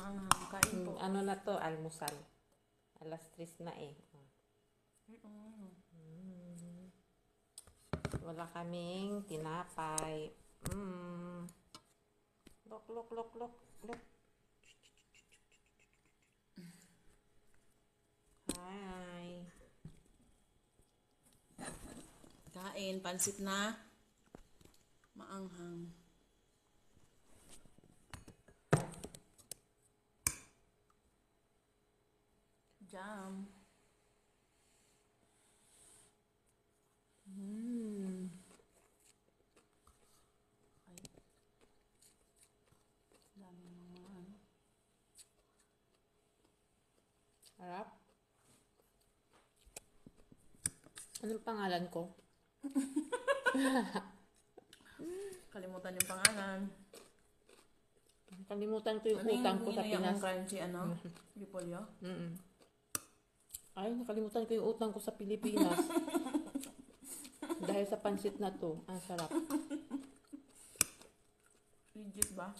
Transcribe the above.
maanghang. Kain po. Ano na to? Almusal. Alas 3 na eh. Wala kaming tinapay. Look, look, look, look, look. Hi. Kain, pansit na maanghang. Jam. Ay. Dami naman. Harap. Anong pangalan ko? Kalimutan yung pangalan. Kalimutan ko yung utang ko sa Pinas. Yung crunchy, Repolyo? Ay, nakalimutan ko yung utang ko sa Pilipinas. Dahil sa pansit na to. Ang sarap. Legit ba?